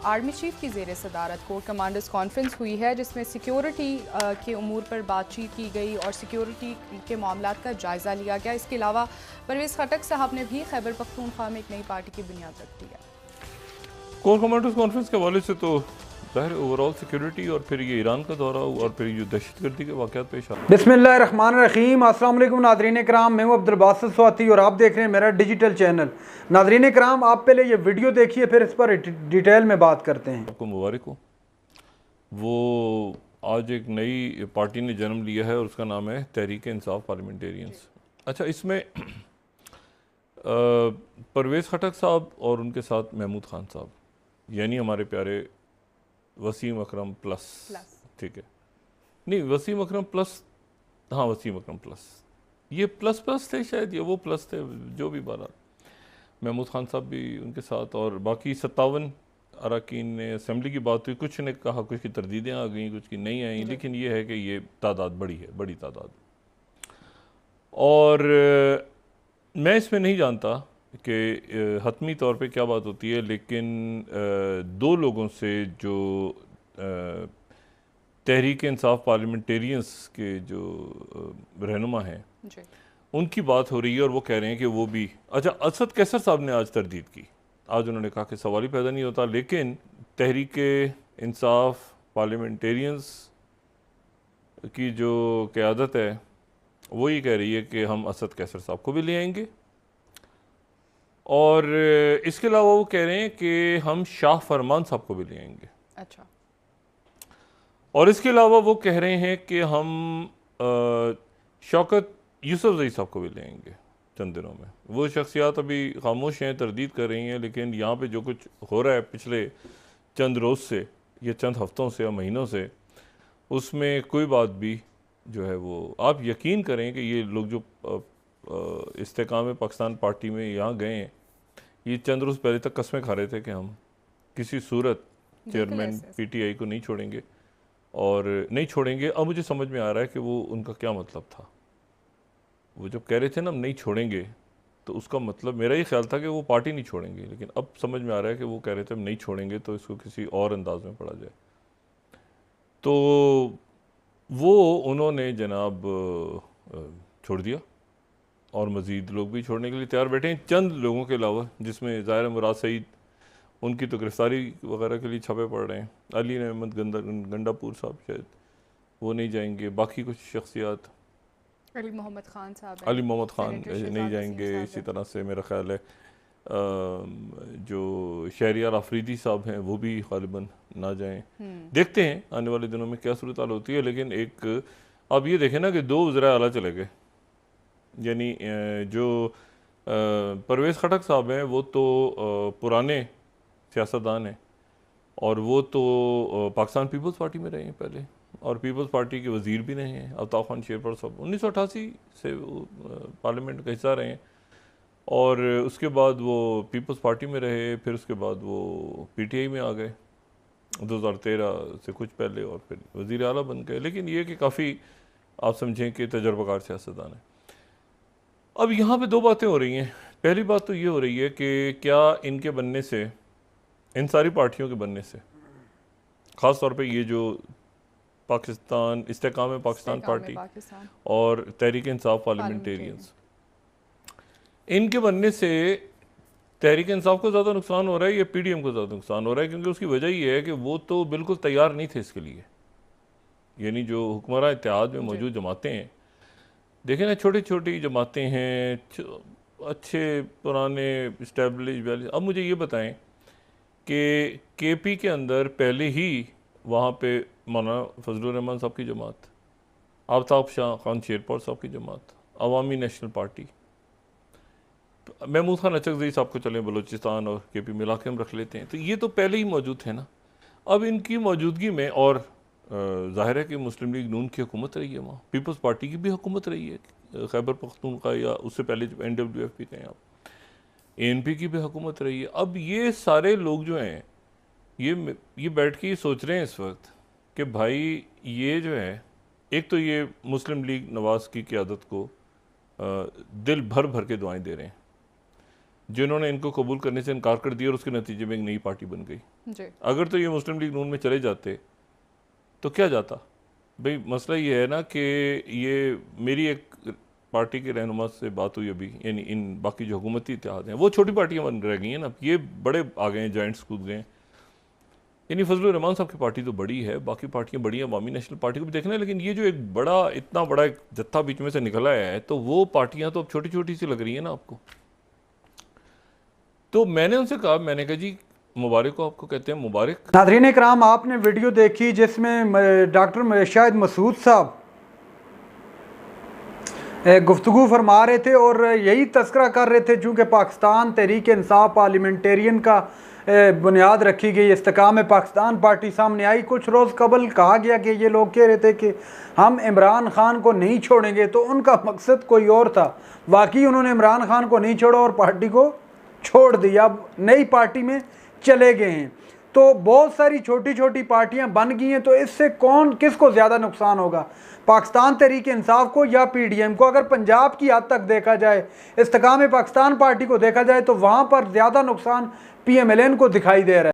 Army chief की ज़ेर सदारत कोर कमांडर्स कॉन्फ्रेंस हुई है, जिसमें सिक्योरिटी के उमूर पर बातचीत की गई और सिक्योरिटी के मामलात का जायज़ा लिया गया। इसके अलावा परवेज़ खटक साहब ने भी खैबर पख्तूनख्वा में एक नई पार्टी की बुनियाद रख दी है। कोर कमांडर्स कॉन्फ्रेंस के हवाले से तो ज़ाहिर ओवरऑल सिक्योरिटी और फिर ये ईरान का दौरा और फिर ये दहशतगर्दी के वाक़यात पेश आ रहे हैं। बिस्मिल्लाहिर्रहमानिर्रहीम, अस्सलाम वालेकुम नाज़रीन कराम, मैं हूँ अब्दुल बासित स्वाति और आप देख रहे हैं मेरा डिजिटल चैनल। नाज़रीन कराम, आप पहले ये वीडियो देखिए, फिर इस पर डिटेल में बात करते हैं। आपको मुबारक हो। वो आज एक नई पार्टी ने जन्म लिया है और उसका नाम है तहरीक इंसाफ पार्लियामेंटेरियंस। अच्छा, इसमें परवेज़ खटक साहब और उनके साथ महमूद खान साहब, यानी हमारे प्यारे वसीम अकरम प्लस, ठीक है, नहीं वसीम अकरम प्लस, हाँ वसीम अकरम प्लस, ये प्लस प्लस थे शायद, ये वो प्लस थे, जो भी बारा। महमूद खान साहब भी उनके साथ और बाकी 57 अरकान ने असेंबली की बात हुई। कुछ ने कहा कुछ की तरदीदें आ गई, कुछ की नहीं आई, लेकिन ये है कि ये तादाद बड़ी है, बड़ी तादाद। और मैं इसमें नहीं जानता कि हतमी तौर पे क्या बात होती है, लेकिन दो लोगों से जो तहरीक इंसाफ पार्लियामेंटेरियंस के जो रहनुमा हैं उनकी बात हो रही है और वो कह रहे हैं कि वो भी, अच्छा असद कैसर साहब ने आज तरदीद की। आज उन्होंने कहा कि सवाल ही पैदा नहीं होता, लेकिन तहरीक इंसाफ पार्लियामेंटेरियंस की जो क़यादत है वो ये कह रही है कि हम असद कैसर साहब को भी ले आएंगे, और इसके अलावा वो कह रहे हैं कि हम शाह फरमान साहब को भी ले आएंगे। अच्छा, और इसके अलावा वो कह रहे हैं कि हम शौकत यूसुफजई साहब को भी ले आएंगे चंद दिनों में। वो शख्सियात अभी खामोश हैं, तरदीद कर रही हैं, लेकिन यहाँ पे जो कुछ हो रहा है पिछले चंद रोज़ से या चंद हफ्तों से या महीनों से, उसमें कोई बात भी जो है वो आप यकीन करें कि ये लोग जो इस्तेकाम पाकिस्तान पार्टी में यहाँ गए हैं, ये चंद रोज़ पहले तक कस्में खा रहे थे कि हम किसी सूरत चेयरमैन PTI को नहीं छोड़ेंगे और नहीं छोड़ेंगे। अब मुझे समझ में आ रहा है कि वो उनका क्या मतलब था। वो जब कह रहे थे ना हम नहीं छोड़ेंगे, तो उसका मतलब मेरा ये ख्याल था कि वो पार्टी नहीं छोड़ेंगे, लेकिन अब समझ में आ रहा है कि वो कह रहे थे हम नहीं छोड़ेंगे तो इसको किसी और अंदाज में पढ़ा जाए। तो वो उन्होंने जनाब छोड़ दिया और मज़ीद लोग भी छोड़ने के लिए तैयार बैठे हैं, चंद लोगों के अलावा, जिसमें ज़ाहिर मुराद सईद, उनकी तो गिरफ्तारी वगैरह के लिए छापे पड़ रहे हैं। अली अहमद गंडापुर साहब शायद वो नहीं जाएंगे, बाकी कुछ शख्सियात, अली मोहम्मद खान साहब, अली मोहम्मद खान नहीं जाएंगे। इसी तरह से मेरा ख्याल है जो शहरियार आफरीदी साहब हैं वो भी गालिबन ना जाएं। देखते हैं आने वाले दिनों में क्या सूरत हाल होती है। लेकिन एक अब ये देखें ना कि दो वज़ीर आला चले गए, यानी जो परवेज़ खटक साहब हैं वो तो पुराने सियासतदान हैं और वो तो पाकिस्तान पीपल्स पार्टी में रहे हैं पहले, और पीपल्स पार्टी के वज़ीर भी रहे हैं। अल्ताफ़ खान शेरपर साहब 1988 से पार्लियामेंट का हिस्सा रहे हैं, और उसके बाद वो पीपल्स पार्टी में रहे, फिर उसके बाद वो PTI में आ गए 2013 से कुछ पहले, और फिर वज़ीर आला बन गए। लेकिन ये कि काफ़ी आप समझें कि तजर्बाकार सियासतदान है। अब यहाँ पे दो बातें हो रही हैं। पहली बात तो ये हो रही है कि क्या इनके बनने से, इन सारी पार्टियों के बनने से, ख़ास तौर पे ये जो पाकिस्तान इस्तेकाम पाकिस्तान पार्टी और तहरीक इंसाफ पार्लियामेंटेरियंस, इनके बनने से तहरीक इंसाफ को ज़्यादा नुकसान हो रहा है या PDM को ज़्यादा नुकसान हो रहा है? क्योंकि उसकी वजह ये है कि वो तो बिल्कुल तैयार नहीं थे इसके लिए। यानी जो हुक्मरान इत्तेहाद में मौजूद जमातें हैं, देखें ना, छोटी छोटी जमातें हैं, अच्छे पुराने इस्टेब्लिश वैल्यू। अब मुझे ये बताएं कि KP के अंदर पहले ही वहाँ पे मौलाना फजलुर रहमान साहब की जमात, आफ्ताब शाह खान शेरपर साहब की जमात, अवामी नेशनल पार्टी, महमूद खान अचकज़ई साहब को चलें बलूचिस्तान और KP मिला के हम रख लेते हैं, तो ये तो पहले ही मौजूद थे ना। अब इनकी मौजूदगी में, और ज़ाहिर है कि मुस्लिम लीग नून की हुकूमत रही है वहाँ, पीपल्स पार्टी की भी हुकूमत रही है खैबर पख्तूनख्वा, या उससे पहले जब NWF कहें आप, ANP की भी हुकूमत रही है। अब ये सारे लोग जो हैं ये बैठ के ये सोच रहे हैं इस वक्त कि भाई ये जो है, एक तो ये मुस्लिम लीग नवाज़ की क़यादत को दिल भर भर के दुआएं दे रहे हैं, जिन्होंने इनको कबूल करने से इनकार कर दिया और उसके नतीजे में एक नई पार्टी बन गई। जी। अगर तो ये मुस्लिम लीग नून में चले जाते तो क्या जाता? भाई मसला ये है ना कि ये मेरी एक पार्टी के रहनुमा से बात हुई अभी, यानी इन बाकी जो हुकूमती इत्तेहाद हैं वो छोटी पार्टियां बन रह गई हैं ना, ये बड़े आ गए हैं, जॉइंट्स कूद गए हैं। यानी फजलुर रहमान साहब की पार्टी तो बड़ी है, बाकी पार्टियां बड़ी हैं, अवामी नेशनल पार्टी को भी देखना है, लेकिन ये जो एक बड़ा इतना बड़ा एक जत्था बीच में से निकला है तो वो पार्टियां तो अब छोटी छोटी सी लग रही हैं ना आपको। तो मैंने उनसे कहा, मैंने कहा जी मुबारक को, आपको कहते हैं मुबारक। नाज़रीन इकराम, आपने वीडियो देखी जिसमें डॉक्टर शाहिद मसूद साहब गुफ्तगू फरमा रहे थे और यही तस्करा कर रहे थे, चूँकि पाकिस्तान तहरीक इंसाफ पार्लियामेंटेरियन का बुनियाद रखी गई, इस्तेकाम पाकिस्तान पार्टी सामने आई। कुछ रोज़ कबल कहा गया कि ये लोग कह रहे थे कि हम इमरान खान को नहीं छोड़ेंगे, तो उनका मकसद कोई और था। वाकई उन्होंने इमरान खान को नहीं छोड़ा और पार्टी को छोड़ दिया, अब नई पार्टी में चले गए हैं। तो बहुत सारी छोटी छोटी पार्टियां बन गई हैं, तो इससे कौन किसको ज़्यादा नुकसान होगा, पाकिस्तान तहरीक इंसाफ को या PDM को? अगर पंजाब की हद तक देखा जाए, इस्तेकाम पाकिस्तान पार्टी को देखा जाए, तो वहाँ पर ज़्यादा नुकसान PMLN को दिखाई दे रहा है।